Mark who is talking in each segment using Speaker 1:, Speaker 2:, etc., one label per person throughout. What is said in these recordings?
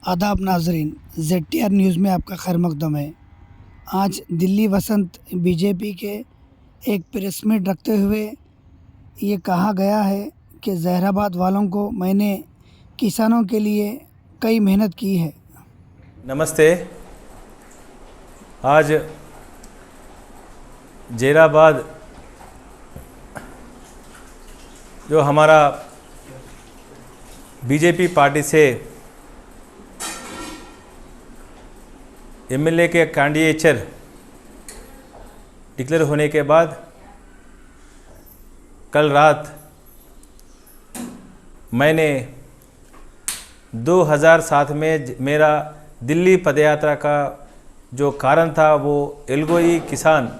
Speaker 1: आदाब नाजरीन, ZTR news में आपका खैर मकदम है। आज दिल्ली वसंत बीजेपी के एक प्रेस मीट रखते हुए ये कहा गया है कि जहराबाद वालों को मैंने किसानों के लिए कई मेहनत की है।
Speaker 2: नमस्ते। आज जहराबाद जो हमारा बीजेपी पार्टी से एमएलए के कैंडिडेचर डिक्लेयर होने के बाद कल रात मैंने 2007 में मेरा दिल्ली पदयात्रा का जो कारण था वो एल्गोई किसान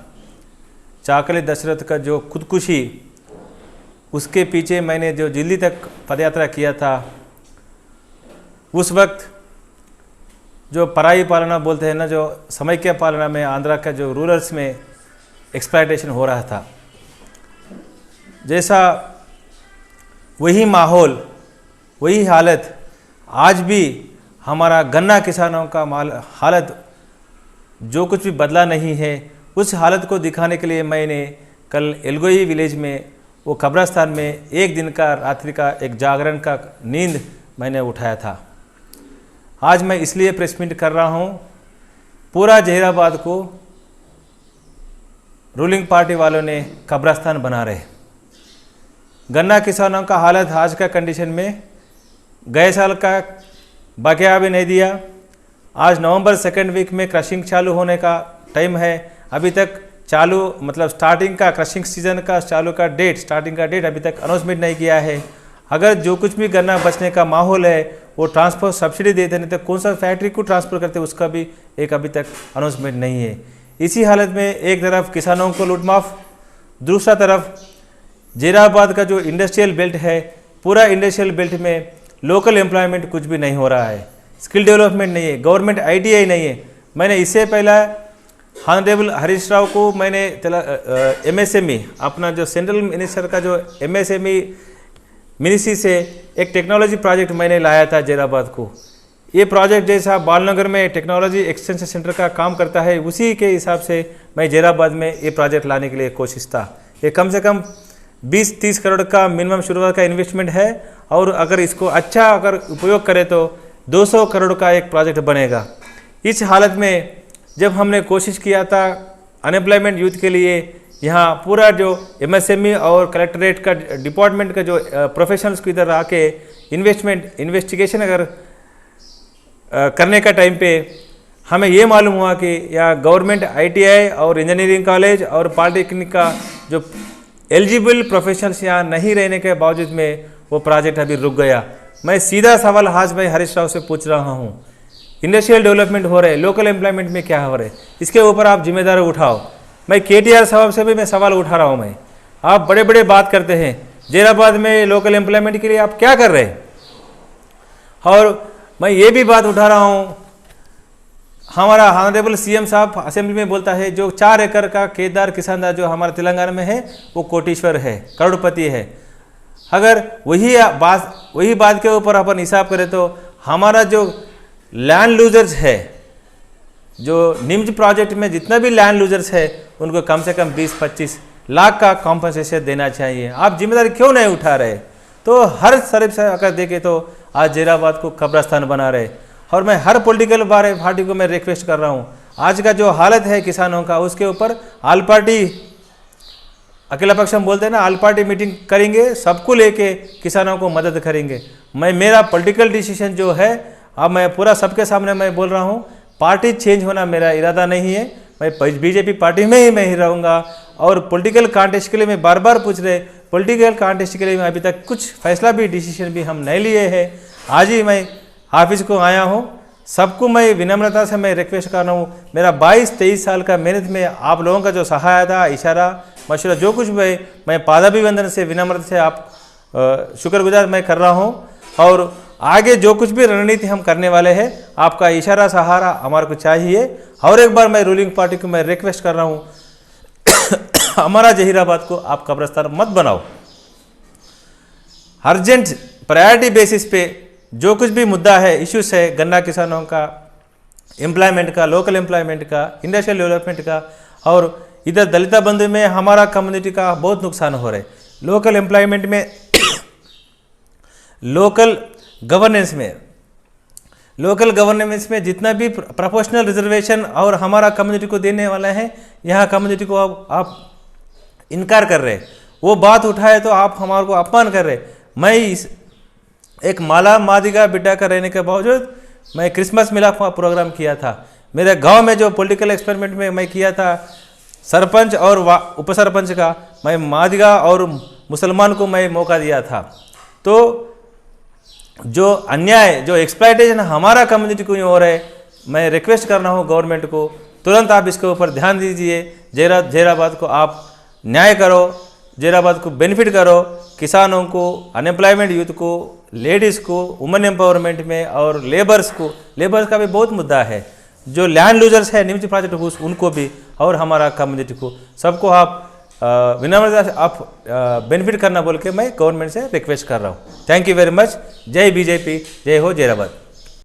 Speaker 2: चाकले दशरथ का जो खुदकुशी, उसके पीछे मैंने जो दिल्ली तक पदयात्रा किया था, उस वक्त जो पराई पालना बोलते हैं ना, जो समैक्य पालना में आंध्रा का जो रूरल्स में एक्सप्लॉयटेशन हो रहा था, जैसा वही माहौल वही हालत आज भी हमारा गन्ना किसानों का हालत जो कुछ भी बदला नहीं है। उस हालत को दिखाने के लिए मैंने कल एल्गोई विलेज में वो कब्रस्तान में एक दिन का रात्रि का एक जागरण का नींद मैंने उठाया था। आज मैं इसलिए प्रेस मीट कर रहा हूँ, पूरा जहराबाद को रूलिंग पार्टी वालों ने कब्रस्तान बना रहे। गन्ना किसानों का हालत आज का कंडीशन में गए साल का बकाया भी नहीं दिया। आज नवंबर सेकेंड वीक में क्रशिंग चालू होने का टाइम है, अभी तक चालू मतलब स्टार्टिंग का क्रशिंग सीजन का चालू का डेट स्टार्टिंग का डेट अभी तक अनाउंसमेंट नहीं किया है। अगर जो कुछ भी गन्ना बचने का माहौल है वो ट्रांसफर सब्सिडी देते नहीं तो कौन सा फैक्ट्री को ट्रांसफ़र करते उसका भी एक अभी तक अनाउंसमेंट नहीं है। इसी हालत में एक तरफ किसानों को लूटमाफ, दूसरा तरफ जहराबाद का जो इंडस्ट्रियल बेल्ट है, पूरा इंडस्ट्रियल बेल्ट में लोकल एम्प्लॉयमेंट कुछ भी नहीं हो रहा है, स्किल डेवलपमेंट नहीं है, गवर्नमेंट ITI नहीं है। मैंने इससे पहला ऑनरेबल हरीश राव को मैंने MSME अपना जो सेंट्रल मिनिस्टर का जो MSME मिनिस्ट्री से एक टेक्नोलॉजी प्रोजेक्ट मैंने लाया था जहराबाद को। ये प्रोजेक्ट जैसा बालनगर में टेक्नोलॉजी एक्सटेंशन सेंटर का काम करता है, उसी के हिसाब से मैं जहराबाद में ये प्रोजेक्ट लाने के लिए कोशिश था। ये कम से कम 20-30 करोड़ का मिनिमम शुरुआत का इन्वेस्टमेंट है और अगर इसको अच्छा अगर उपयोग करें तो 200 करोड़ का एक प्रोजेक्ट बनेगा। इस हालत में जब हमने कोशिश किया था अनएम्प्लॉयमेंट यूथ के लिए, यहाँ पूरा जो MSME और कलेक्ट्रेट का डिपार्टमेंट का जो प्रोफेशनल्स को इधर आके इन्वेस्टिगेशन अगर करने का टाइम पे हमें ये मालूम हुआ कि यहाँ गवर्नमेंट ITI और इंजीनियरिंग कॉलेज और पॉलिटेक्निक का जो एलिजिबल प्रोफेशनल्स यहाँ नहीं रहने के बावजूद में वो प्रोजेक्ट अभी रुक गया। मैं सीधा सवाल आज भाई हरीश राव से पूछ रहा हूँ, इंडस्ट्रियल डेवलपमेंट हो रहे, लोकल एम्प्लॉयमेंट में क्या हो रहे, इसके ऊपर आप जिम्मेदारी उठाओ। मैं KTR साहब से भी मैं सवाल उठा रहा हूँ। आप बड़े बड़े बात करते हैं, जहराबाद में लोकल एम्प्लॉयमेंट के लिए आप क्या कर रहे हैं? और मैं ये भी बात उठा रहा हूँ, हमारा ऑनरेबल CM साहब असेंबली में बोलता है जो 4 एकड़ का केदार किसान जो हमारा तेलंगाना में है वो कोटीश्वर है, करोड़पति है। अगर वही बात के ऊपर अपन हिसाब करें तो हमारा जो लैंड लूजर्स है, जो निम्ज प्रोजेक्ट में जितना भी लैंड लूजर्स है उनको कम से कम 20-25 लाख का कॉम्पनसेशन देना चाहिए। आप जिम्मेदारी क्यों नहीं उठा रहे? तो हर तरफ से अगर देखें तो आज जहराबाद को कब्रस्तान बना रहे। और मैं हर पॉलिटिकल पार्टी को मैं रिक्वेस्ट कर रहा हूँ, आज का जो हालत है किसानों का उसके ऊपर ऑल पार्टी अकेला पक्ष हम बोलते हैं ना, ऑल पार्टी मीटिंग करेंगे, सबको लेके किसानों को मदद करेंगे। मेरा पॉलिटिकल डिसीजन जो है, अब मैं पूरा सबके सामने मैं बोल रहा हूँ, पार्टी चेंज होना मेरा इरादा नहीं है। मैं BJP पार्टी में ही मैं ही रहूँगा। और पॉलिटिकल कॉन्टेस्ट के लिए मैं बार बार पूछ रहे, पॉलिटिकल कॉन्टेस्ट के लिए मैं अभी तक कुछ फैसला भी डिसीजन भी हम नहीं लिए हैं। आज ही मैं ऑफिस को आया हूँ, सबको मैं विनम्रता से मैं रिक्वेस्ट कर रहा हूँ, मेरा 22-23 साल का मेहनत में आप लोगों का जो सहायता, इशारा, मशवरा जो कुछ मैं पादाभिवंदन से विनम्रता से आप शुक्रगुजार मैं कर रहा हूँ। और आगे जो कुछ भी रणनीति हम करने वाले हैं, आपका इशारा सहारा हमारे को चाहिए। और एक बार मैं रूलिंग पार्टी को मैं रिक्वेस्ट कर रहा हूँ, हमारा जहीराबाद को आप कब्रस्तान मत बनाओ। अर्जेंट प्रायोरिटी बेसिस पे जो कुछ भी मुद्दा है, इश्यूज है गन्ना किसानों का, एम्प्लॉयमेंट का, लोकल एम्प्लॉयमेंट का, इंडस्ट्रियल डेवलपमेंट का, और इधर दलिता बंधु में हमारा कम्युनिटी का बहुत नुकसान हो रहा है। लोकल एम्प्लॉयमेंट में लोकल गवर्नेंस में जितना भी प्रोपोर्शनल रिजर्वेशन और हमारा कम्युनिटी को देने वाला है, यहाँ कम्युनिटी को आप इनकार कर रहे, वो बात उठाए तो आप हमारे को अपमान कर रहे। मैं एक माला मादिगा बिड्डा का रहने के बावजूद मैं क्रिसमस मिलाप प्रोग्राम किया था। मेरे गांव में जो पॉलिटिकल एक्सपेरिमेंट में मैं किया था, सरपंच और उपसरपंच का, मैं मादिगा और मुसलमान को मैं मौका दिया था। तो जो अन्याय, जो एक्सप्लॉयटेशन हमारा कम्युनिटी को हो रहा है, मैं रिक्वेस्ट कर रहा हूँ गवर्नमेंट को, तुरंत आप इसके ऊपर ध्यान दीजिए। जहीराबाद को आप न्याय करो, जहीराबाद को बेनिफिट करो, किसानों को, अनएम्प्लॉयमेंट यूथ को, लेडीज़ को, वुमेन एम्पावरमेंट में, और लेबर्स का भी बहुत मुद्दा है। जो लैंड लूजर्स है, निम्न प्रोजेक्ट घूस, उनको भी, और हमारा कम्युनिटी को, सबको आप विनम्रता से आप बेनिफिट करना बोल के मैं गवर्नमेंट से रिक्वेस्ट कर रहा हूँ। Thank you very much. जय बीजेपी, जय हो जहीराबाद।